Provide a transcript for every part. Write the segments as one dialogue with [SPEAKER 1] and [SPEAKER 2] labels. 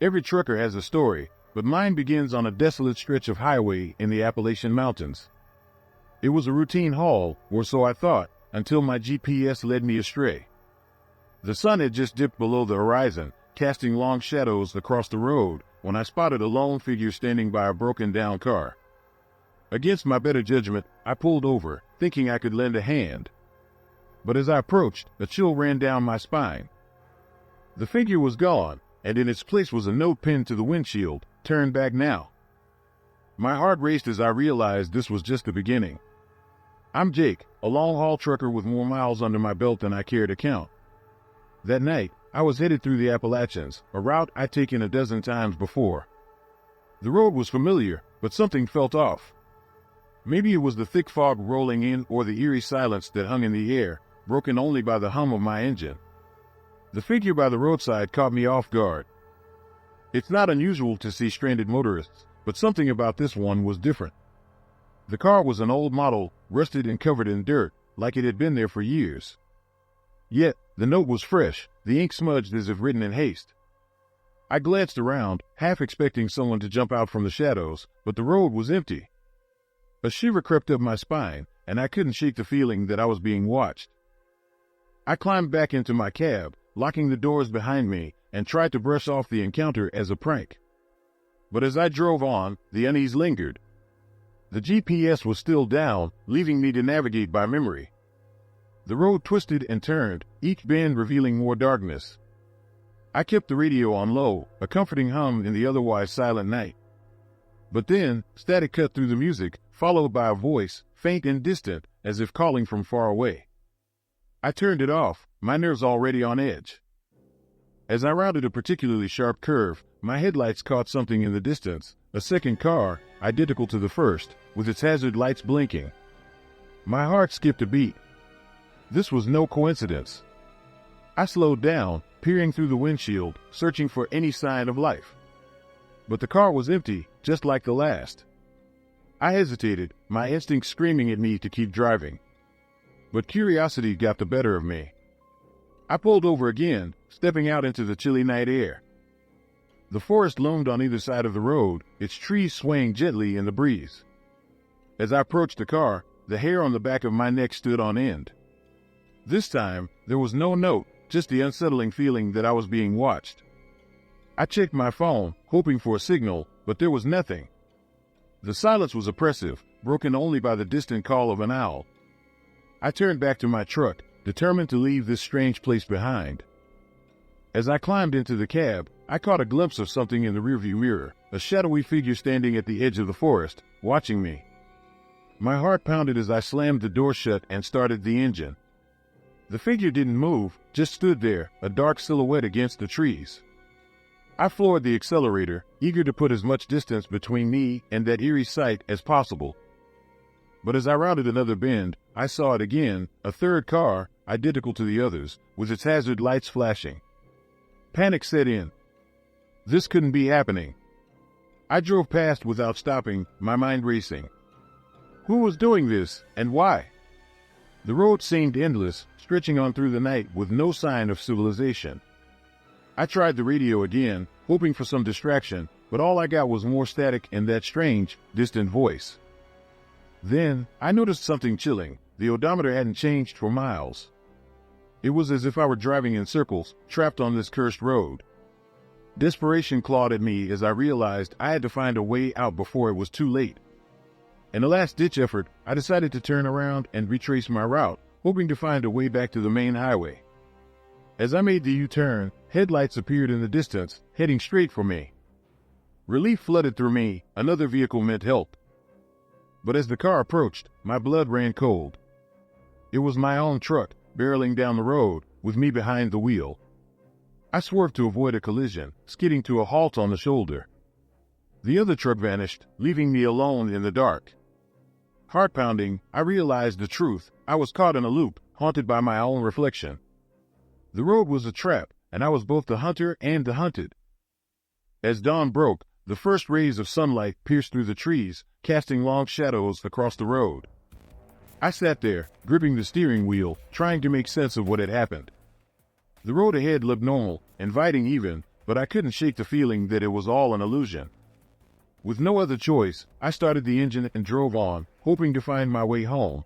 [SPEAKER 1] Every trucker has a story, but mine begins on a desolate stretch of highway in the Appalachian Mountains. It was a routine haul, or so I thought, until my GPS led me astray. The sun had just dipped below the horizon, casting long shadows across the road, when I spotted a lone figure standing by a broken-down car. Against my better judgment, I pulled over, thinking I could lend a hand. But as I approached, a chill ran down my spine. The figure was gone, and in its place was a note pinned to the windshield, "Turn back now." My heart raced as I realized this was just the beginning. I'm Jake, a long-haul trucker with more miles under my belt than I care to count. That night, I was headed through the Appalachians, a route I'd taken a dozen times before. The road was familiar, but something felt off. Maybe it was the thick fog rolling in or the eerie silence that hung in the air, broken only by the hum of my engine. The figure by the roadside caught me off guard. It's not unusual to see stranded motorists, but something about this one was different. The car was an old model, rusted and covered in dirt, like it had been there for years. Yet, the note was fresh, the ink smudged as if written in haste. I glanced around, half expecting someone to jump out from the shadows, but the road was empty. A shiver crept up my spine, and I couldn't shake the feeling that I was being watched. I climbed back into my cab, locking the doors behind me, and tried to brush off the encounter as a prank. But as I drove on, the unease lingered. The GPS was still down, leaving me to navigate by memory. The road twisted and turned, each bend revealing more darkness. I kept the radio on low, a comforting hum in the otherwise silent night. But then, static cut through the music, followed by a voice, faint and distant, as if calling from far away. I turned it off, my nerves already on edge. As I rounded a particularly sharp curve, my headlights caught something in the distance, a second car, identical to the first, with its hazard lights blinking. My heart skipped a beat. This was no coincidence. I slowed down, peering through the windshield, searching for any sign of life. But the car was empty, just like the last. I hesitated, my instincts screaming at me to keep driving. But curiosity got the better of me. I pulled over again, stepping out into the chilly night air. The forest loomed on either side of the road, its trees swaying gently in the breeze. As I approached the car, the hair on the back of my neck stood on end. This time, there was no note, just the unsettling feeling that I was being watched. I checked my phone, hoping for a signal, but there was nothing. The silence was oppressive, broken only by the distant call of an owl. I turned back to my truck, determined to leave this strange place behind. As I climbed into the cab, I caught a glimpse of something in the rearview mirror, a shadowy figure standing at the edge of the forest, watching me. My heart pounded as I slammed the door shut and started the engine. The figure didn't move, just stood there, a dark silhouette against the trees. I floored the accelerator, eager to put as much distance between me and that eerie sight as possible. But as I rounded another bend, I saw it again, a third car, identical to the others, with its hazard lights flashing. Panic set in. This couldn't be happening. I drove past without stopping, my mind racing. Who was doing this, and why? The road seemed endless, stretching on through the night with no sign of civilization. I tried the radio again, hoping for some distraction, but all I got was more static and that strange, distant voice. Then, I noticed something chilling. The odometer hadn't changed for miles. It was as if I were driving in circles, trapped on this cursed road. Desperation clawed at me as I realized I had to find a way out before it was too late. In a last-ditch effort, I decided to turn around and retrace my route, hoping to find a way back to the main highway. As I made the U-turn, headlights appeared in the distance, heading straight for me. Relief flooded through me, another vehicle meant help. But as the car approached, my blood ran cold. It was my own truck, barreling down the road, with me behind the wheel. I swerved to avoid a collision, skidding to a halt on the shoulder. The other truck vanished, leaving me alone in the dark. Heart pounding, I realized the truth. I was caught in a loop, haunted by my own reflection. The road was a trap, and I was both the hunter and the hunted. As dawn broke, the first rays of sunlight pierced through the trees, casting long shadows across the road. I sat there, gripping the steering wheel, trying to make sense of what had happened. The road ahead looked normal, inviting even, but I couldn't shake the feeling that it was all an illusion. With no other choice, I started the engine and drove on, hoping to find my way home.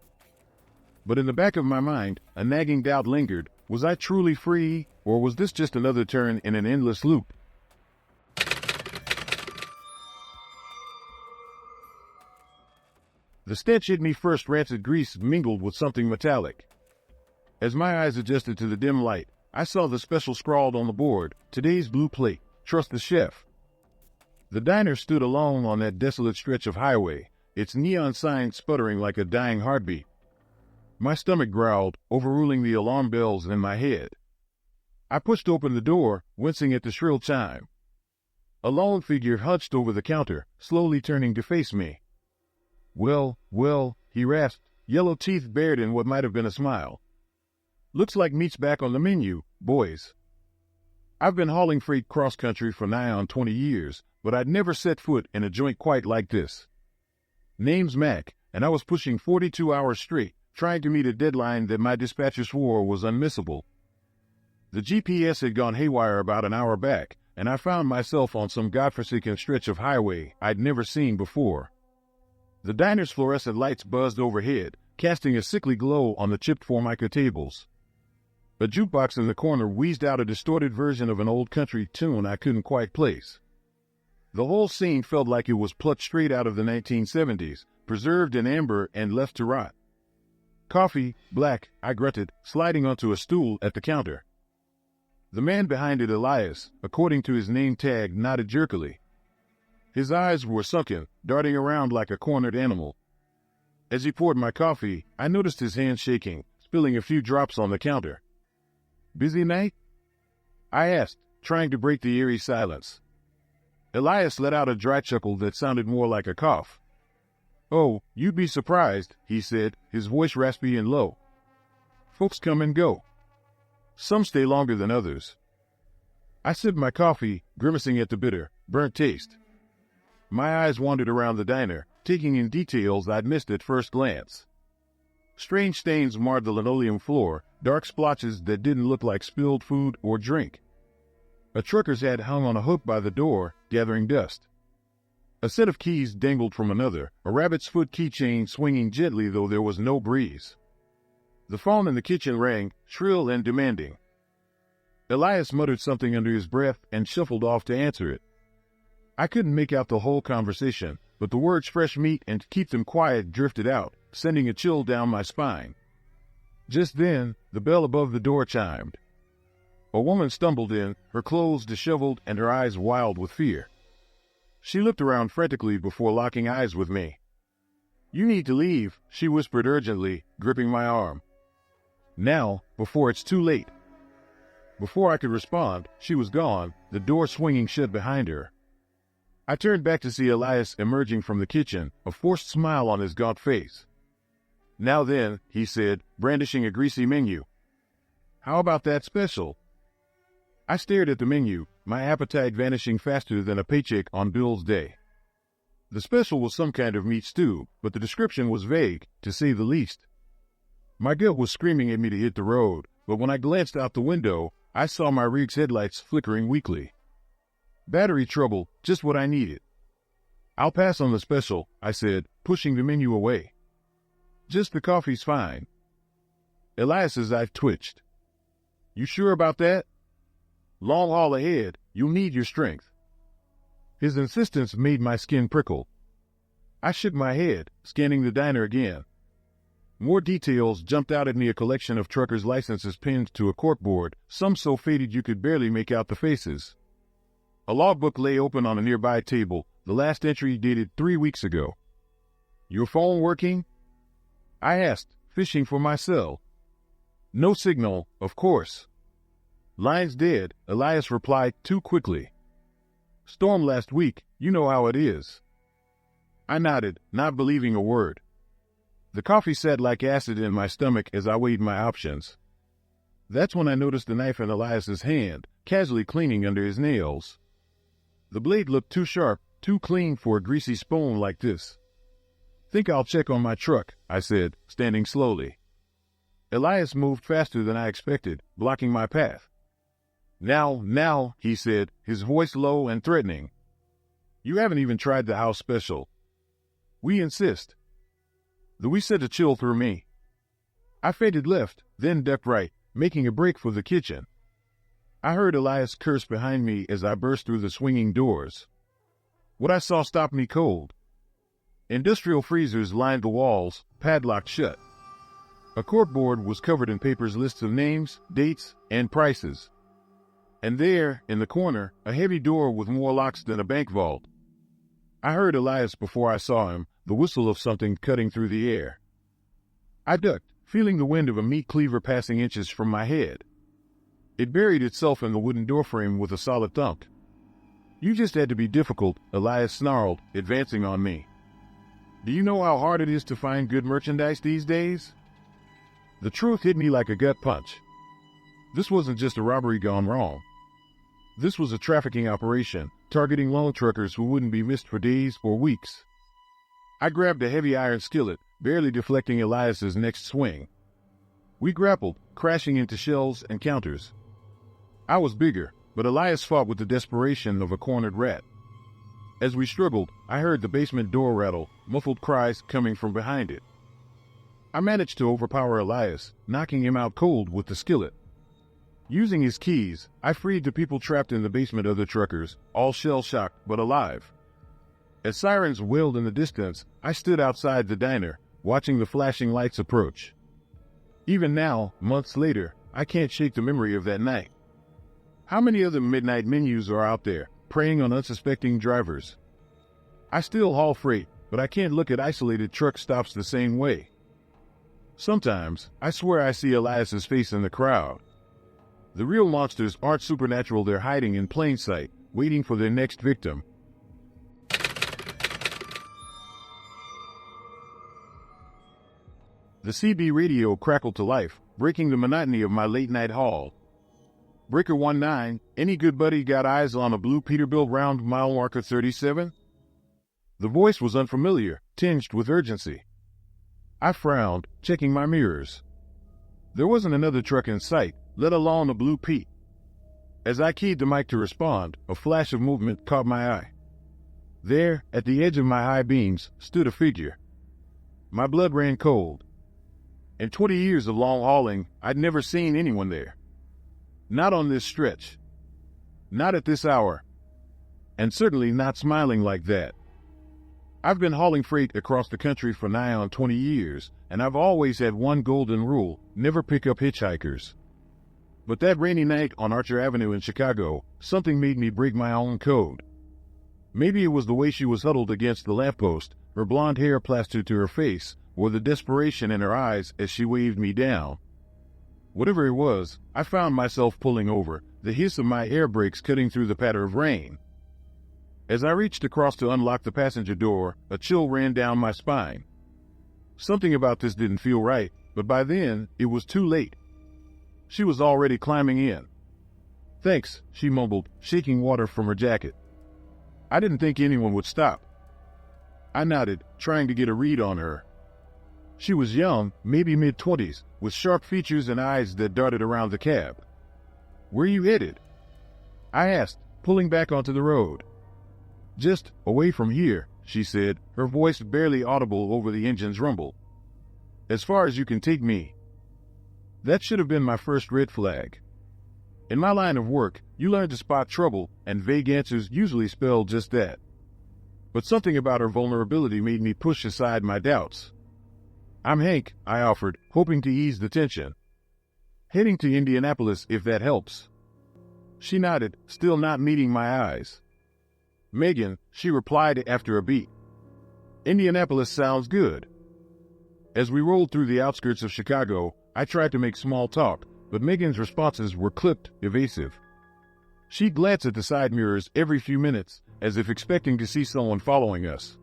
[SPEAKER 1] But in the back of my mind, a nagging doubt lingered. Was I truly free, or was this just another turn in an endless loop? The stench hit me first, rancid grease mingled with something metallic. As my eyes adjusted to the dim light, I saw the special scrawled on the board, "Today's blue plate, trust the chef." The diner stood alone on that desolate stretch of highway, its neon sign sputtering like a dying heartbeat. My stomach growled, overruling the alarm bells in my head. I pushed open the door, wincing at the shrill chime. A lone figure hunched over the counter, slowly turning to face me. Well, he rasped, yellow teeth bared in what might have been a smile. "Looks like meat's back on the menu, boys." I've been hauling freight cross-country for nigh on 20 years, but I'd never set foot in a joint quite like this. Name's Mac, and I was pushing 42 hours straight, trying to meet a deadline that my dispatcher swore was unmissable. The GPS had gone haywire about an hour back, and I found myself on some godforsaken stretch of highway I'd never seen before. The diner's fluorescent lights buzzed overhead, casting a sickly glow on the chipped formica tables. A jukebox in the corner wheezed out a distorted version of an old country tune I couldn't quite place. The whole scene felt like it was plucked straight out of the 1970s, preserved in amber and left to rot. "Coffee, black," I grunted, sliding onto a stool at the counter. The man behind it, Elias, according to his name tag, nodded jerkily. His eyes were sunken, darting around like a cornered animal. As he poured my coffee, I noticed his hand shaking, spilling a few drops on the counter. "Busy night?" I asked, trying to break the eerie silence. Elias let out a dry chuckle that sounded more like a cough. "Oh, you'd be surprised," he said, his voice raspy and low. "Folks come and go. Some stay longer than others." I sipped my coffee, grimacing at the bitter, burnt taste. My eyes wandered around the diner, taking in details I'd missed at first glance. Strange stains marred the linoleum floor, dark splotches that didn't look like spilled food or drink. A trucker's hat hung on a hook by the door, gathering dust. A set of keys dangled from another, a rabbit's foot keychain swinging gently though there was no breeze. The phone in the kitchen rang, shrill and demanding. Elias muttered something under his breath and shuffled off to answer it. I couldn't make out the whole conversation, but the words "fresh meat" and "keep them quiet" drifted out, sending a chill down my spine. Just then, the bell above the door chimed. A woman stumbled in, her clothes disheveled and her eyes wild with fear. She looked around frantically before locking eyes with me. "You need to leave," she whispered urgently, gripping my arm. "Now, before it's too late." Before I could respond, she was gone, the door swinging shut behind her. I turned back to see Elias emerging from the kitchen, a forced smile on his gaunt face. "Now then," he said, brandishing a greasy menu. "How about that special?" I stared at the menu, my appetite vanishing faster than a paycheck on bills day. The special was some kind of meat stew, but the description was vague, to say the least. My gut was screaming at me to hit the road, but when I glanced out the window, I saw my rig's headlights flickering weakly. Battery trouble, just what I needed. "I'll pass on the special," I said, pushing the menu away. "Just the coffee's fine." Elias's eye twitched. "You sure about that? Long haul ahead, you'll need your strength." His insistence made my skin prickle. I shook my head, scanning the diner again. More details jumped out at me, a collection of truckers' licenses pinned to a corkboard, some so faded you could barely make out the faces. A logbook lay open on a nearby table, the last entry dated 3 weeks ago. "Your phone working?" I asked, fishing for my cell. "No signal, of course." "Line's dead," Elias replied too quickly. "Storm last week, you know how it is." I nodded, not believing a word. The coffee sat like acid in my stomach as I weighed my options. That's when I noticed the knife in Elias's hand, casually cleaning under his nails. The blade looked too sharp, too clean for a greasy spoon like this. "Think I'll check on my truck," I said, standing slowly. Elias moved faster than I expected, blocking my path. Now, he said, his voice low and threatening. You haven't even tried the house special. We insist. The wee sent a chill through me. I faded left, then ducked right, making a break for the kitchen. I heard Elias curse behind me as I burst through the swinging doors. What I saw stopped me cold. Industrial freezers lined the walls, padlocked shut. A corkboard was covered in papers, lists of names, dates, and prices. And there, in the corner, a heavy door with more locks than a bank vault. I heard Elias before I saw him, the whistle of something cutting through the air. I ducked, feeling the wind of a meat cleaver passing inches from my head. It buried itself in the wooden doorframe with a solid thump. You just had to be difficult, Elias snarled, advancing on me. Do you know how hard it is to find good merchandise these days? The truth hit me like a gut punch. This wasn't just a robbery gone wrong. This was a trafficking operation, targeting lone truckers who wouldn't be missed for days or weeks. I grabbed a heavy iron skillet, barely deflecting Elias's next swing. We grappled, crashing into shelves and counters. I was bigger, but Elias fought with the desperation of a cornered rat. As we struggled, I heard the basement door rattle, muffled cries coming from behind it. I managed to overpower Elias, knocking him out cold with the skillet. Using his keys, I freed the people trapped in the basement of the truckers, all shell-shocked but alive. As sirens wailed in the distance, I stood outside the diner, watching the flashing lights approach. Even now, months later, I can't shake the memory of that night. How many other midnight menus are out there, preying on unsuspecting drivers? I still haul freight, but I can't look at isolated truck stops the same way. Sometimes, I swear I see Elias's face in the crowd. The real monsters aren't supernatural, they're hiding in plain sight, waiting for their next victim. The CB radio crackled to life, breaking the monotony of my late-night haul. Breaker 19, any good buddy got eyes on a blue Peterbilt round mile marker 37? The voice was unfamiliar, tinged with urgency. I frowned, checking my mirrors. There wasn't another truck in sight, let alone a blue Pete. As I keyed the mic to respond, a flash of movement caught my eye. There, at the edge of my high beams, stood a figure. My blood ran cold. In 20 years of long hauling, I'd never seen anyone there. Not on this stretch. Not at this hour. And certainly not smiling like that. I've been hauling freight across the country for nigh on 20 years, and I've always had one golden rule: never pick up hitchhikers. But that rainy night on Archer Avenue in Chicago, something made me break my own code. Maybe it was the way she was huddled against the lamppost, her blonde hair plastered to her face, or the desperation in her eyes as she waved me down. Whatever it was, I found myself pulling over, the hiss of my air brakes cutting through the patter of rain. As I reached across to unlock the passenger door, a chill ran down my spine. Something about this didn't feel right, but by then, it was too late. She was already climbing in. Thanks, she mumbled, shaking water from her jacket. I didn't think anyone would stop. I nodded, trying to get a read on her. She was young, maybe mid-20s, with sharp features and eyes that darted around the cab. Where you headed? I asked, pulling back onto the road. Just away from here, she said, her voice barely audible over the engine's rumble. As far as you can take me. That should have been my first red flag. In my line of work, you learn to spot trouble, and vague answers usually spell just that. But something about her vulnerability made me push aside my doubts. I'm Hank, I offered, hoping to ease the tension. Heading to Indianapolis if that helps. She nodded, still not meeting my eyes. Megan, she replied after a beat. Indianapolis sounds good. As we rolled through the outskirts of Chicago, I tried to make small talk, but Megan's responses were clipped, evasive. She'd glance at the side mirrors every few minutes, as if expecting to see someone following us.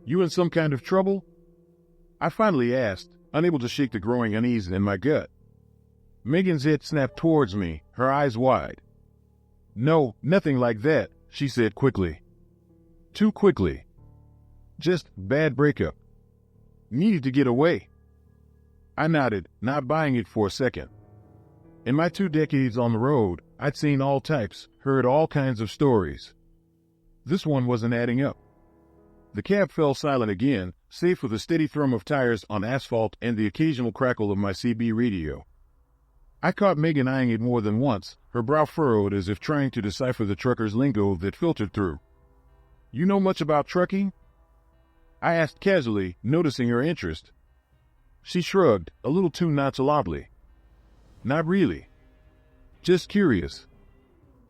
[SPEAKER 1] You in some kind of trouble? I finally asked, unable to shake the growing unease in my gut. Megan's head snapped towards me, her eyes wide. No, nothing like that, she said quickly. Too quickly. Just bad breakup. Needed to get away. I nodded, not buying it for a second. In my 2 decades on the road, I'd seen all types, heard all kinds of stories. This one wasn't adding up. The cab fell silent again, save for the steady thrum of tires on asphalt and the occasional crackle of my CB radio. I caught Megan eyeing it more than once, her brow furrowed as if trying to decipher the trucker's lingo that filtered through. "You know much about trucking?" I asked casually, noticing her interest. She shrugged, a little too nonchalantly. "Not really. Just curious."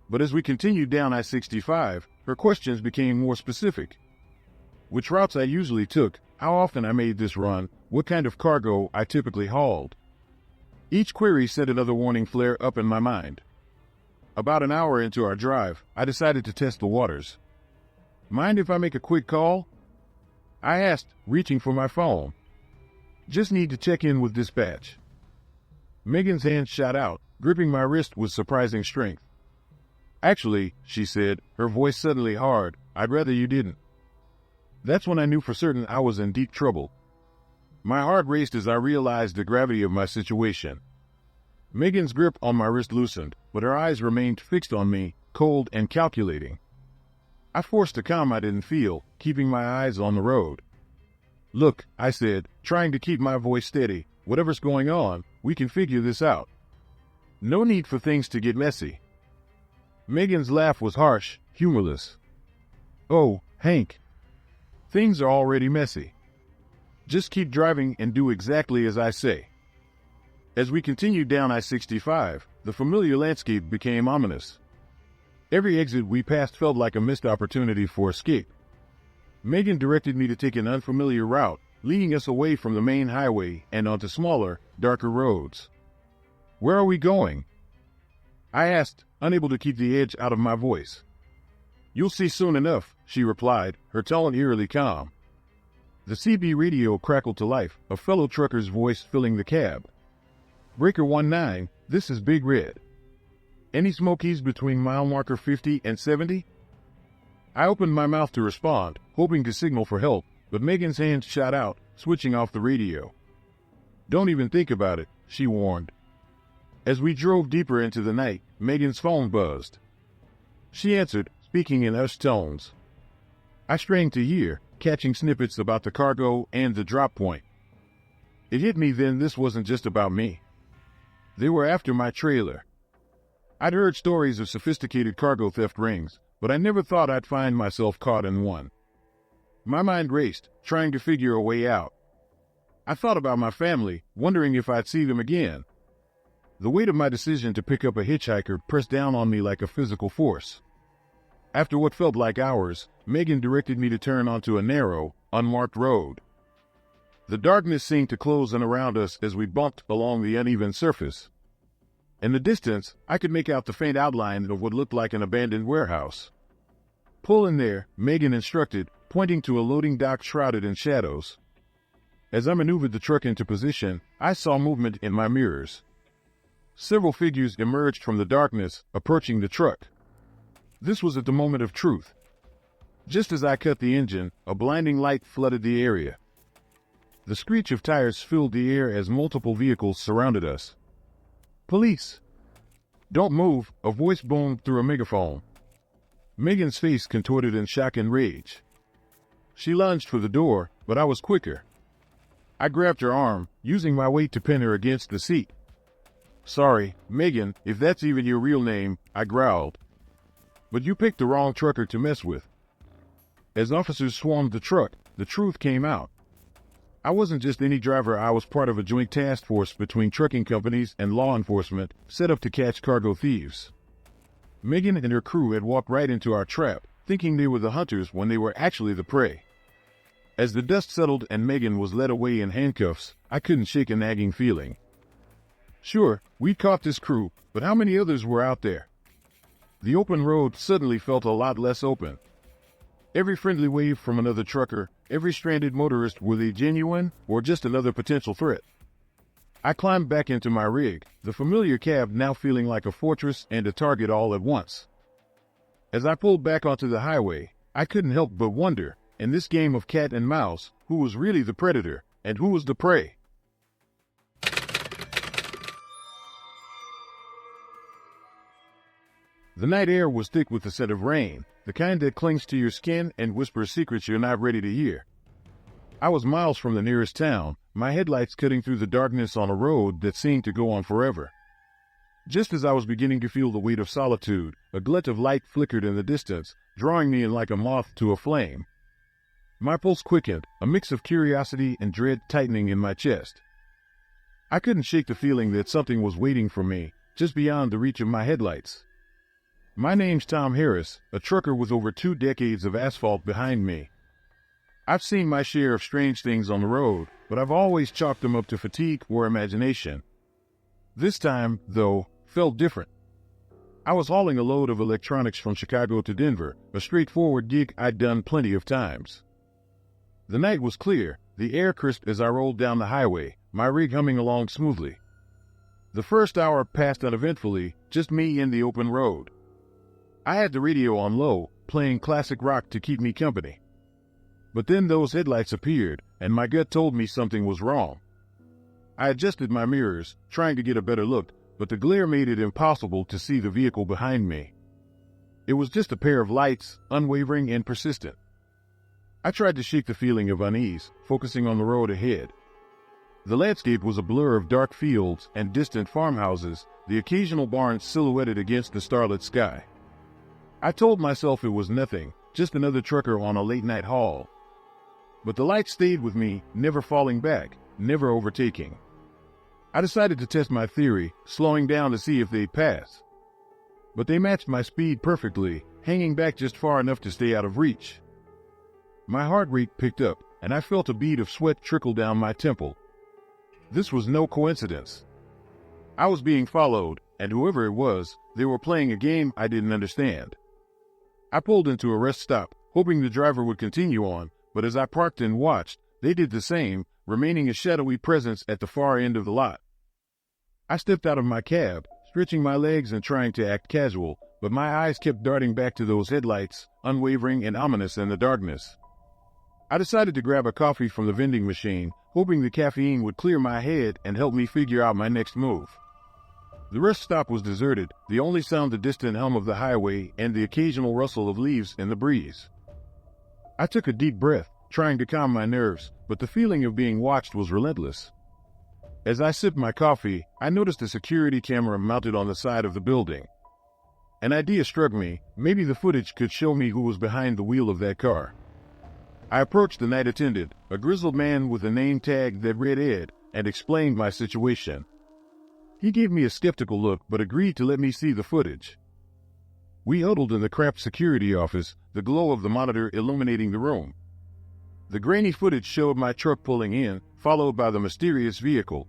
[SPEAKER 1] But as we continued down I-65, her questions became more specific. Which routes I usually took, how often I made this run, what kind of cargo I typically hauled. Each query set another warning flare up in my mind. About an hour into our drive, I decided to test the waters. "Mind if I make a quick call?" I asked, reaching for my phone. "Just need to check in with dispatch." Megan's hand shot out, gripping my wrist with surprising strength. "Actually," she said, her voice suddenly hard, "I'd rather you didn't." That's when I knew for certain I was in deep trouble. My heart raced as I realized the gravity of my situation. Megan's grip on my wrist loosened, but her eyes remained fixed on me, cold and calculating. I forced a calm I didn't feel, keeping my eyes on the road. "Look," I said, trying to keep my voice steady, "whatever's going on, we can figure this out. No need for things to get messy." Megan's laugh was harsh, humorless. "Oh, Hank. Things are already messy. Just keep driving and do exactly as I say." As we continued down I-65, the familiar landscape became ominous. Every exit we passed felt like a missed opportunity for escape. Megan directed me to take an unfamiliar route, leading us away from the main highway and onto smaller, darker roads. "Where are we going?" I asked, unable to keep the edge out of my voice. "You'll see soon enough," she replied, her tone eerily calm. The CB radio crackled to life, a fellow trucker's voice filling the cab. "Breaker 19, this is Big Red. Any smokies between mile marker 50 and 70? I opened my mouth to respond, hoping to signal for help, but Megan's hand shot out, switching off the radio. "Don't even think about it," she warned. As we drove deeper into the night, Megan's phone buzzed. She answered, speaking in hushed tones. I strained to hear, catching snippets about the cargo and the drop point. It hit me then this wasn't just about me. They were after my trailer. I'd heard stories of sophisticated cargo theft rings, but I never thought I'd find myself caught in one. My mind raced, trying to figure a way out. I thought about my family, wondering if I'd see them again. The weight of my decision to pick up a hitchhiker pressed down on me like a physical force. After what felt like hours, Megan directed me to turn onto a narrow, unmarked road. The darkness seemed to close in around us as we bumped along the uneven surface. In the distance, I could make out the faint outline of what looked like an abandoned warehouse. "Pull in there," Megan instructed, pointing to a loading dock shrouded in shadows. As I maneuvered the truck into position, I saw movement in my mirrors. Several figures emerged from the darkness, approaching the truck. This was at the moment of truth. Just as I cut the engine, a blinding light flooded the area. The screech of tires filled the air as multiple vehicles surrounded us. "Police! Don't move," a voice boomed through a megaphone. Megan's face contorted in shock and rage. She lunged for the door, but I was quicker. I grabbed her arm, using my weight to pin her against the seat. "Sorry, Megan, if that's even your real name," I growled. "But you picked the wrong trucker to mess with." As officers swarmed the truck, the truth came out. I wasn't just any driver, I was part of a joint task force between trucking companies and law enforcement, set up to catch cargo thieves. Megan and her crew had walked right into our trap, thinking they were the hunters when they were actually the prey. As the dust settled and Megan was led away in handcuffs, I couldn't shake a nagging feeling. Sure, we'd caught this crew, but how many others were out there? The open road suddenly felt a lot less open. Every friendly wave from another trucker, every stranded motorist, were they genuine or just another potential threat? I climbed back into my rig, the familiar cab now feeling like a fortress and a target all at once. As I pulled back onto the highway, I couldn't help but wonder, in this game of cat and mouse, who was really the predator and who was the prey? The night air was thick with the scent of rain, the kind that clings to your skin and whispers secrets you're not ready to hear. I was miles from the nearest town, my headlights cutting through the darkness on a road that seemed to go on forever. Just as I was beginning to feel the weight of solitude, a glint of light flickered in the distance, drawing me in like a moth to a flame. My pulse quickened, a mix of curiosity and dread tightening in my chest. I couldn't shake the feeling that something was waiting for me, just beyond the reach of my headlights. My name's Tom Harris, a trucker with over 2 decades of asphalt behind me. I've seen my share of strange things on the road, but I've always chalked them up to fatigue or imagination. This time, though, felt different. I was hauling a load of electronics from Chicago to Denver, a straightforward gig I'd done plenty of times. The night was clear, the air crisp as I rolled down the highway, my rig humming along smoothly. The first hour passed uneventfully, just me in the open road. I had the radio on low, playing classic rock to keep me company. But then those headlights appeared, and my gut told me something was wrong. I adjusted my mirrors, trying to get a better look, but the glare made it impossible to see the vehicle behind me. It was just a pair of lights, unwavering and persistent. I tried to shake the feeling of unease, focusing on the road ahead. The landscape was a blur of dark fields and distant farmhouses, the occasional barn silhouetted against the starlit sky. I told myself it was nothing, just another trucker on a late-night haul. But the lights stayed with me, never falling back, never overtaking. I decided to test my theory, slowing down to see if they'd pass. But they matched my speed perfectly, hanging back just far enough to stay out of reach. My heart rate picked up, and I felt a bead of sweat trickle down my temple. This was no coincidence. I was being followed, and whoever it was, they were playing a game I didn't understand. I pulled into a rest stop, hoping the driver would continue on, but as I parked and watched, they did the same, remaining a shadowy presence at the far end of the lot. I stepped out of my cab, stretching my legs and trying to act casual, but my eyes kept darting back to those headlights, unwavering and ominous in the darkness. I decided to grab a coffee from the vending machine, hoping the caffeine would clear my head and help me figure out my next move. The rest stop was deserted, the only sound the distant hum of the highway and the occasional rustle of leaves in the breeze. I took a deep breath, trying to calm my nerves, but the feeling of being watched was relentless. As I sipped my coffee, I noticed a security camera mounted on the side of the building. An idea struck me, maybe the footage could show me who was behind the wheel of that car. I approached the night attendant, a grizzled man with a name tag that read Ed, and explained my situation. He gave me a skeptical look but agreed to let me see the footage. We huddled in the cramped security office, the glow of the monitor illuminating the room. The grainy footage showed my truck pulling in, followed by the mysterious vehicle.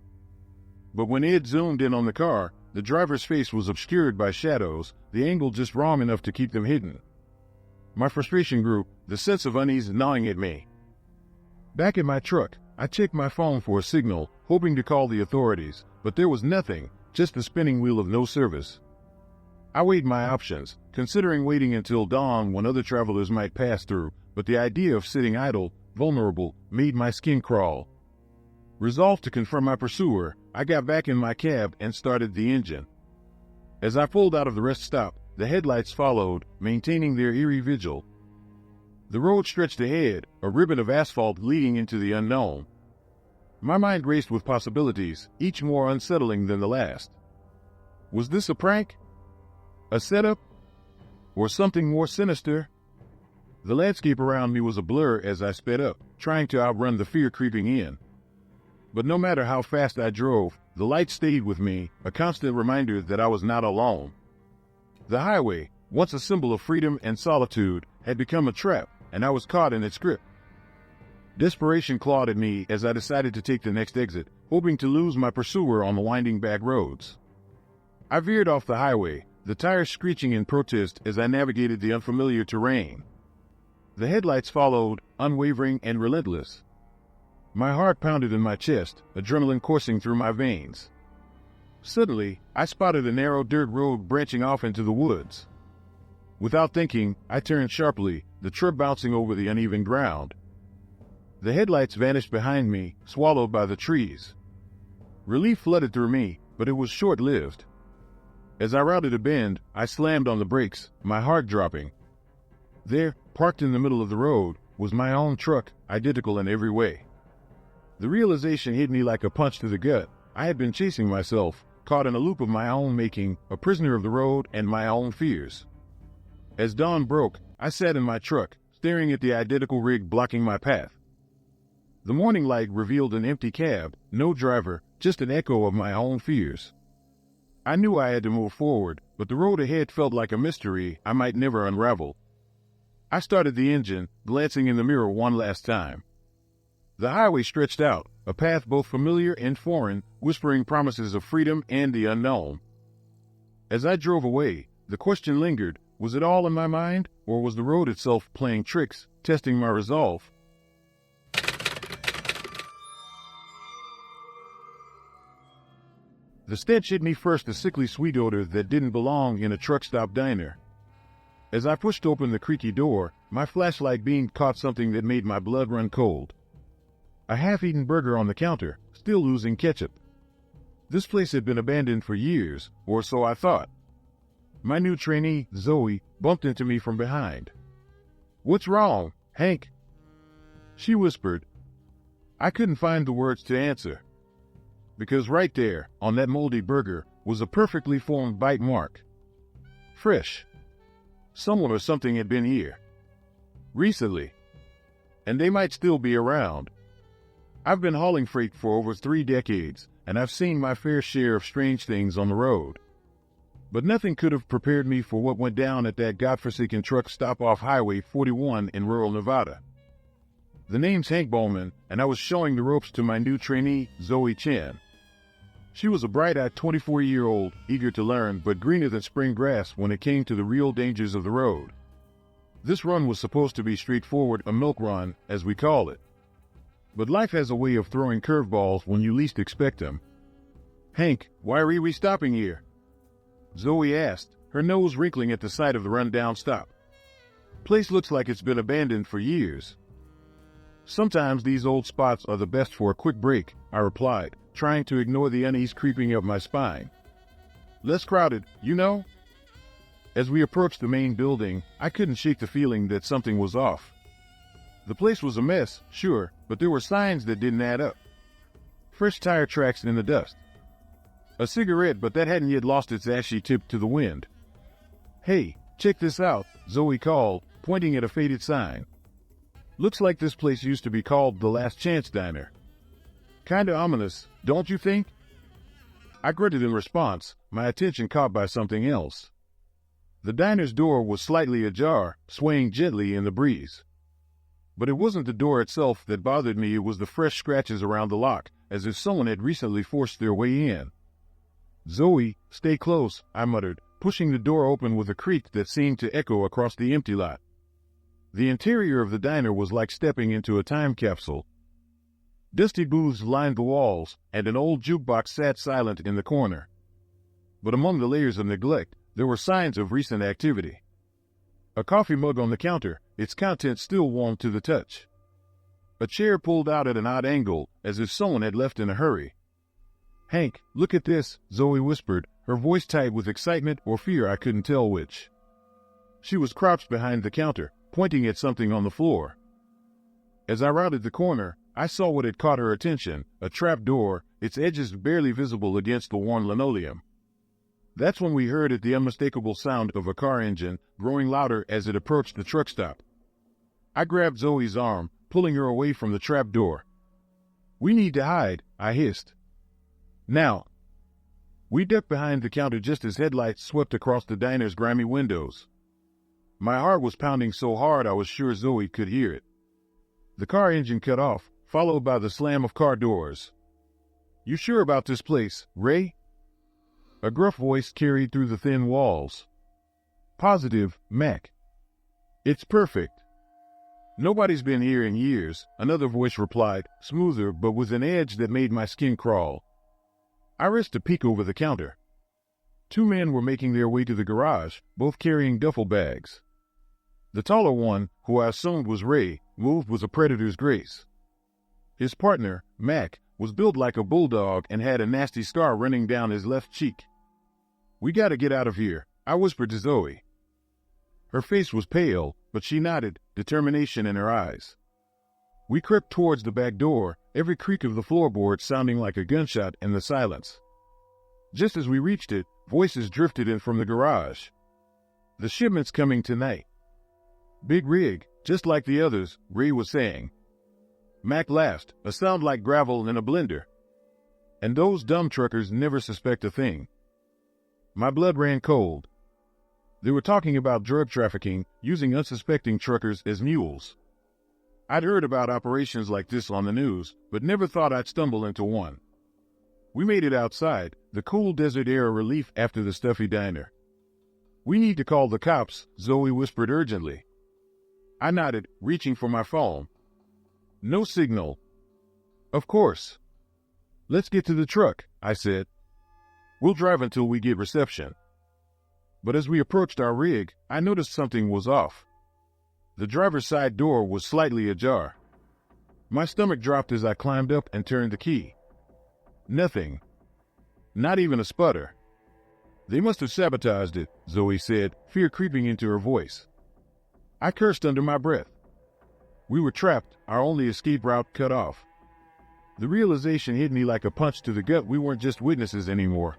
[SPEAKER 1] But when Ed zoomed in on the car, the driver's face was obscured by shadows, the angle just wrong enough to keep them hidden. My frustration grew, the sense of unease gnawing at me. Back in my truck, I checked my phone for a signal, hoping to call the authorities, but there was nothing, just the spinning wheel of no service. I weighed my options, considering waiting until dawn when other travelers might pass through, but the idea of sitting idle, vulnerable, made my skin crawl. Resolved to confront my pursuer, I got back in my cab and started the engine. As I pulled out of the rest stop, the headlights followed, maintaining their eerie vigil. The road stretched ahead, a ribbon of asphalt leading into the unknown. My mind raced with possibilities, each more unsettling than the last. Was this a prank? A setup? Or something more sinister? The landscape around me was a blur as I sped up, trying to outrun the fear creeping in. But no matter how fast I drove, the light stayed with me, a constant reminder that I was not alone. The highway, once a symbol of freedom and solitude, had become a trap, and I was caught in its grip. Desperation clawed at me as I decided to take the next exit, hoping to lose my pursuer on the winding back roads. I veered off the highway, the tires screeching in protest as I navigated the unfamiliar terrain. The headlights followed, unwavering and relentless. My heart pounded in my chest, adrenaline coursing through my veins. Suddenly, I spotted a narrow dirt road branching off into the woods. Without thinking, I turned sharply, the truck bouncing over the uneven ground. The headlights vanished behind me, swallowed by the trees. Relief flooded through me, but it was short-lived. As I rounded a bend, I slammed on the brakes, my heart dropping. There, parked in the middle of the road, was my own truck, identical in every way. The realization hit me like a punch to the gut. I had been chasing myself, caught in a loop of my own making, a prisoner of the road and my own fears. As dawn broke, I sat in my truck, staring at the identical rig blocking my path. The morning light revealed an empty cab, no driver, just an echo of my own fears. I knew I had to move forward, but the road ahead felt like a mystery I might never unravel. I started the engine, glancing in the mirror one last time. The highway stretched out, a path both familiar and foreign, whispering promises of freedom and the unknown. As I drove away, the question lingered, was it all in my mind, or was the road itself playing tricks, testing my resolve? The stench hit me first, a sickly sweet odor that didn't belong in a truck stop diner. As I pushed open the creaky door, my flashlight beam caught something that made my blood run cold. A half-eaten burger on the counter, still oozing ketchup. This place had been abandoned for years, or so I thought. My new trainee, Zoe, bumped into me from behind. "What's wrong, Hank?" she whispered. I couldn't find the words to answer. Because right there, on that moldy burger, was a perfectly formed bite mark. Fresh. Someone or something had been here. Recently. And they might still be around. I've been hauling freight for over 3 decades, and I've seen my fair share of strange things on the road. But nothing could have prepared me for what went down at that godforsaken truck stop off Highway 41 in rural Nevada. The name's Hank Bowman, and I was showing the ropes to my new trainee, Zoe Chen. She was a bright-eyed 24-year-old, eager to learn, but greener than spring grass when it came to the real dangers of the road. This run was supposed to be straightforward, a milk run, as we call it. But life has a way of throwing curveballs when you least expect them. "Hank, why are we stopping here?" Zoe asked, her nose wrinkling at the sight of the run-down stop. "Place looks like it's been abandoned for years." "Sometimes these old spots are the best for a quick break," I replied, trying to ignore the unease creeping up my spine. "Less crowded, you know?" As we approached the main building, I couldn't shake the feeling that something was off. The place was a mess, sure, but there were signs that didn't add up. Fresh tire tracks in the dust. A cigarette, but that hadn't yet lost its ashy tip to the wind. "Hey, check this out," Zoe called, pointing at a faded sign. "Looks like this place used to be called the Last Chance Diner. Kinda ominous, don't you think?" I grunted in response, my attention caught by something else. The diner's door was slightly ajar, swaying gently in the breeze. But it wasn't the door itself that bothered me, it was the fresh scratches around the lock, as if someone had recently forced their way in. "Zoe, stay close," I muttered, pushing the door open with a creak that seemed to echo across the empty lot. The interior of the diner was like stepping into a time capsule. Dusty booths lined the walls, and an old jukebox sat silent in the corner. But among the layers of neglect, there were signs of recent activity. A coffee mug on the counter, its contents still warm to the touch. A chair pulled out at an odd angle, as if someone had left in a hurry. "Hank, look at this," Zoe whispered, her voice tight with excitement or fear, I couldn't tell which. She was crouched behind the counter, pointing at something on the floor. As I rounded the corner, I saw what had caught her attention, a trap door, its edges barely visible against the worn linoleum. That's when we heard it, the unmistakable sound of a car engine, growing louder as it approached the truck stop. I grabbed Zoe's arm, pulling her away from the trap door. "We need to hide," I hissed. "Now." We ducked behind the counter just as headlights swept across the diner's grimy windows. My heart was pounding so hard I was sure Zoe could hear it. The car engine cut off, followed by the slam of car doors. "You sure about this place, Ray?" A gruff voice carried through the thin walls. "Positive, Mac. It's perfect." "Nobody's been here in years," another voice replied, smoother but with an edge that made my skin crawl. I risked a peek over the counter. 2 men were making their way to the garage, both carrying duffel bags. The taller one, who I assumed was Ray, moved with a predator's grace. His partner, Mac, was built like a bulldog and had a nasty scar running down his left cheek. "We gotta get out of here," I whispered to Zoe. Her face was pale, but she nodded, determination in her eyes. We crept towards the back door, every creak of the floorboard sounding like a gunshot in the silence. Just as we reached it, voices drifted in from the garage. "The shipment's coming tonight." "Big rig, just like the others," Ray was saying. Mac laughed, a sound like gravel in a blender. "And those dumb truckers never suspect a thing." My blood ran cold. They were talking about drug trafficking, using unsuspecting truckers as mules. I'd heard about operations like this on the news, but never thought I'd stumble into one. We made it outside, the cool desert air a relief after the stuffy diner. "We need to call the cops," Zoe whispered urgently. I nodded, reaching for my phone. No signal. "Of course." "Let's get to the truck," I said. "We'll drive until we get reception." But as we approached our rig, I noticed something was off. The driver's side door was slightly ajar. My stomach dropped as I climbed up and turned the key. Nothing. Not even a sputter. "They must have sabotaged it," Zoe said, fear creeping into her voice. I cursed under my breath. We were trapped, our only escape route cut off. The realization hit me like a punch to the gut. We weren't just witnesses anymore.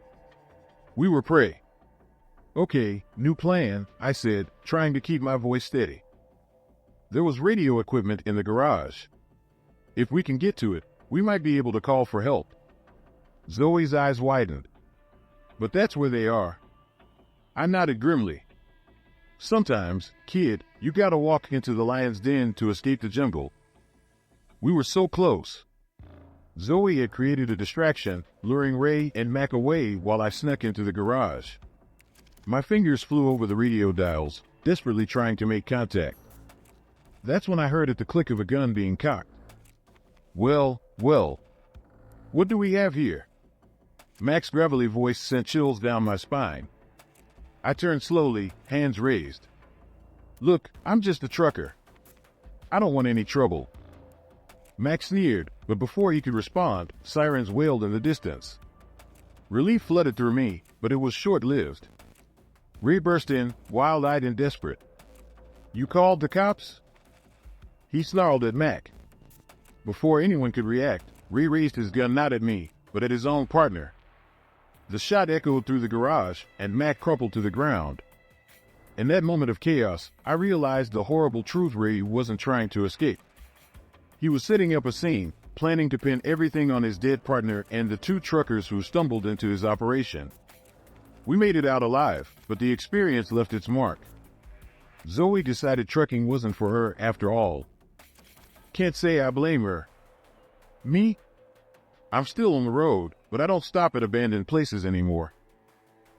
[SPEAKER 1] We were prey. "Okay, new plan," I said, trying to keep my voice steady. There was radio equipment in the garage. If we can get to it, we might be able to call for help. Zoe's eyes widened. "But that's where they are." I nodded grimly. "Sometimes, kid, you gotta walk into the lion's den to escape the jungle." We were so close. Zoe had created a distraction, luring Ray and Mac away while I snuck into the garage. My fingers flew over the radio dials, desperately trying to make contact. That's when I heard the click of a gun being cocked. Well, what do we have here?" Mac's gravelly voice sent chills down my spine. I turned slowly, hands raised. "Look, I'm just a trucker. I don't want any trouble." Mac sneered, but before he could respond, sirens wailed in the distance. Relief flooded through me, but it was short-lived. Ray burst in, wild-eyed and desperate. "You called the cops?" He snarled at Mac. Before anyone could react, Ray raised his gun not at me, but at his own partner. The shot echoed through the garage, and Mac crumpled to the ground. In that moment of chaos, I realized the horrible truth. Ray wasn't trying to escape. He was setting up a scene, planning to pin everything on his dead partner and the two truckers who stumbled into his operation. We made it out alive, but the experience left its mark. Zoe decided trucking wasn't for her after all. Can't say I blame her. Me? I'm still on the road, but I don't stop at abandoned places anymore.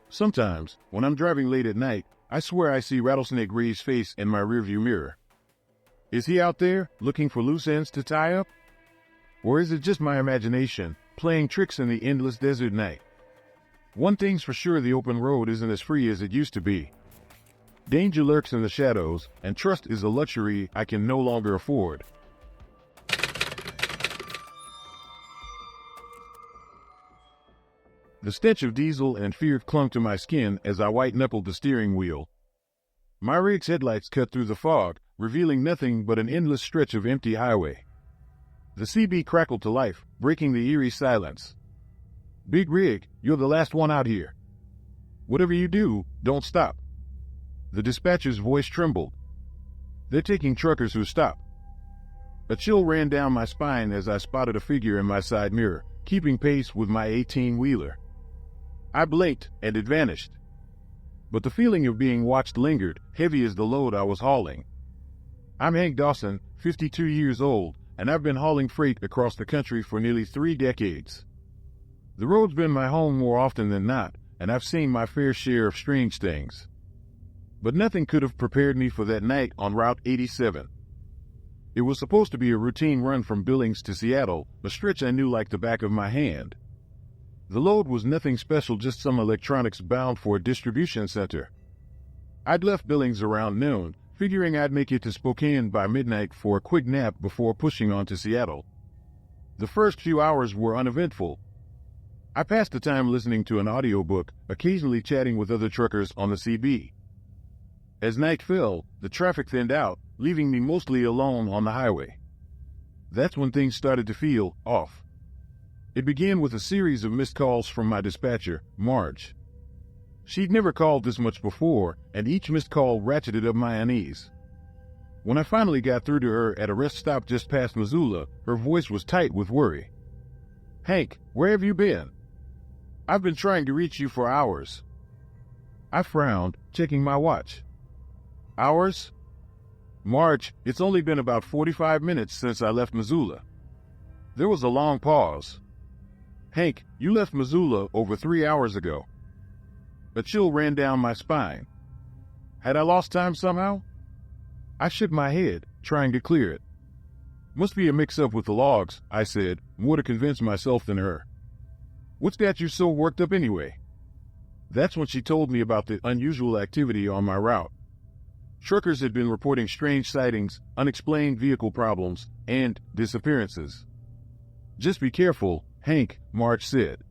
[SPEAKER 1] Sometimes, when I'm driving late at night, I swear I see Rattlesnake Ray's face in my rearview mirror. Is he out there, looking for loose ends to tie up? Or is it just my imagination, playing tricks in the endless desert night? One thing's for sure, the open road isn't as free as it used to be. Danger lurks in the shadows, and trust is a luxury I can no longer afford. The stench of diesel and fear clung to my skin as I white-knuckled the steering wheel. My rig's headlights cut through the fog, revealing nothing but an endless stretch of empty highway. The CB crackled to life, breaking the eerie silence. "Big rig, you're the last one out here. Whatever you do, don't stop." The dispatcher's voice trembled. "They're taking truckers who stop." A chill ran down my spine as I spotted a figure in my side mirror, keeping pace with my 18-wheeler. I blinked, and it vanished. But the feeling of being watched lingered, heavy as the load I was hauling. I'm Hank Dawson, 52 years old, and I've been hauling freight across the country for nearly 3 decades. The road's been my home more often than not, and I've seen my fair share of strange things. But nothing could have prepared me for that night on Route 87. It was supposed to be a routine run from Billings to Seattle, a stretch I knew like the back of my hand. The load was nothing special, just some electronics bound for a distribution center. I'd left Billings around noon, figuring I'd make it to Spokane by midnight for a quick nap before pushing on to Seattle. The first few hours were uneventful. I passed the time listening to an audiobook, occasionally chatting with other truckers on the CB. As night fell, the traffic thinned out, leaving me mostly alone on the highway. That's when things started to feel off. It began with a series of missed calls from my dispatcher, Marge. She'd never called this much before, and each missed call ratcheted up my unease. When I finally got through to her at a rest stop just past Missoula, her voice was tight with worry. "Hank, where have you been? I've been trying to reach you for hours." I frowned, checking my watch. "Hours? Marge, it's only been about 45 minutes since I left Missoula." There was a long pause. "Hank, you left Missoula over 3 hours ago." A chill ran down my spine. Had I lost time somehow? I shook my head, trying to clear it. "Must be a mix-up with the logs," I said, more to convince myself than her. "What's got you so worked up anyway?" That's when she told me about the unusual activity on my route. Truckers had been reporting strange sightings, unexplained vehicle problems, and disappearances. "Just be careful, Hank," Marge said.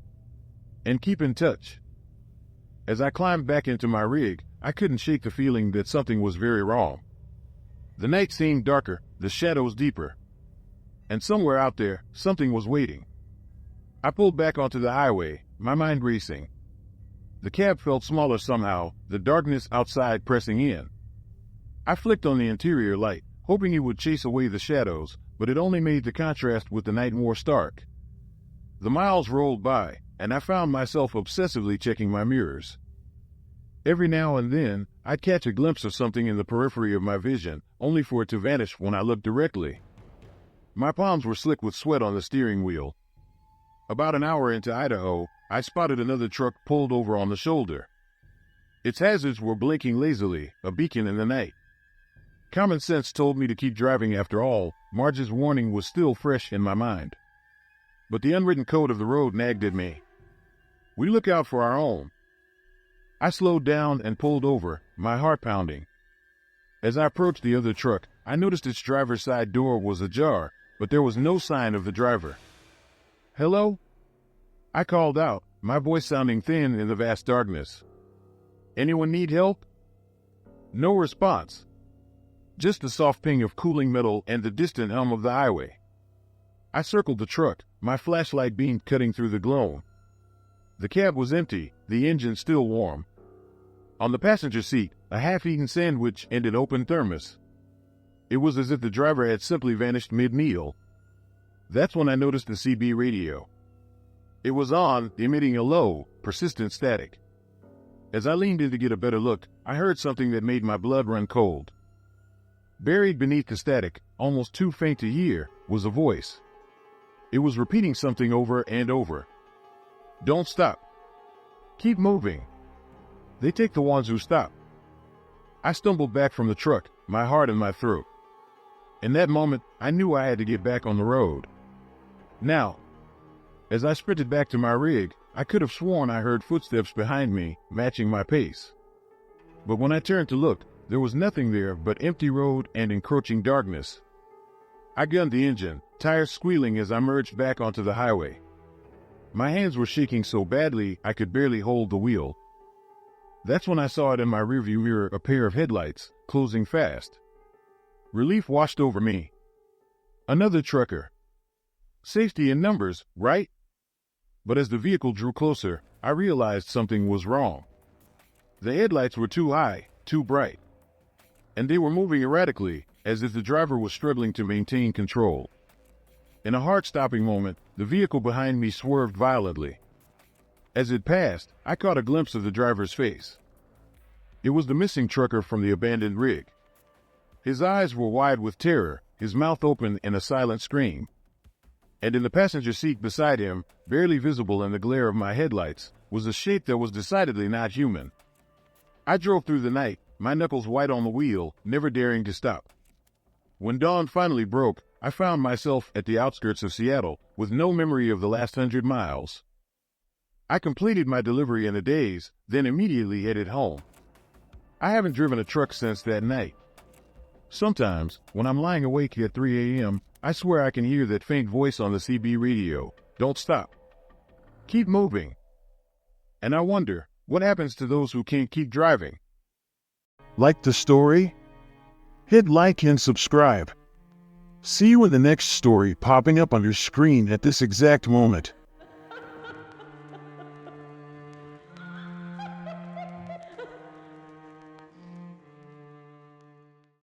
[SPEAKER 1] "And keep in touch." As I climbed back into my rig, I couldn't shake the feeling that something was very wrong. The night seemed darker, the shadows deeper. And somewhere out there, something was waiting. I pulled back onto the highway, my mind racing. The cab felt smaller somehow, the darkness outside pressing in. I flicked on the interior light, hoping it would chase away the shadows, but it only made the contrast with the night more stark. The miles rolled by, and I found myself obsessively checking my mirrors. Every now and then, I'd catch a glimpse of something in the periphery of my vision, only for it to vanish when I looked directly. My palms were slick with sweat on the steering wheel. About an hour into Idaho, I spotted another truck pulled over on the shoulder. Its hazards were blinking lazily, a beacon in the night. Common sense told me to keep driving after all. Marge's warning was still fresh in my mind. But the unwritten code of the road nagged at me. We look out for our own. I slowed down and pulled over, my heart pounding. As I approached the other truck, I noticed its driver's side door was ajar, but there was no sign of the driver. "Hello?" I called out, my voice sounding thin in the vast darkness. "Anyone need help?" No response. Just the soft ping of cooling metal and the distant hum of the highway. I circled the truck, my flashlight beam cutting through the gloom. The cab was empty, the engine still warm. On the passenger seat, a half-eaten sandwich and an open thermos. It was as if the driver had simply vanished mid-meal. That's when I noticed the CB radio. It was on, emitting a low, persistent static. As I leaned in to get a better look, I heard something that made my blood run cold. Buried beneath the static, almost too faint to hear, was a voice. It was repeating something over and over. "Don't stop. Keep moving. They take the ones who stop." I stumbled back from the truck, my heart in my throat. In that moment, I knew I had to get back on the road. Now, as I sprinted back to my rig, I could have sworn I heard footsteps behind me, matching my pace. But when I turned to look, there was nothing there but empty road and encroaching darkness. I gunned the engine, tires squealing as I merged back onto the highway. My hands were shaking so badly I could barely hold the wheel. That's when I saw it in my rearview mirror, a pair of headlights, closing fast. Relief washed over me. Another trucker. Safety in numbers, right? But as the vehicle drew closer, I realized something was wrong. The headlights were too high, too bright. And they were moving erratically, as if the driver was struggling to maintain control. In a heart-stopping moment, the vehicle behind me swerved violently. As it passed, I caught a glimpse of the driver's face. It was the missing trucker from the abandoned rig. His eyes were wide with terror, his mouth open in a silent scream. And in the passenger seat beside him, barely visible in the glare of my headlights, was a shape that was decidedly not human. I drove through the night, my knuckles white on the wheel, never daring to stop. When dawn finally broke, I found myself at the outskirts of Seattle, with no memory of the last 100 miles. I completed my delivery in a daze, then immediately headed home. I haven't driven a truck since that night. Sometimes, when I'm lying awake at 3 a.m., I swear I can hear that faint voice on the CB radio. Don't stop. keep moving. And I wonder, what happens to those who can't keep driving?
[SPEAKER 2] Like the story? Hit like and subscribe. See you in the next story popping up on your screen at this exact moment.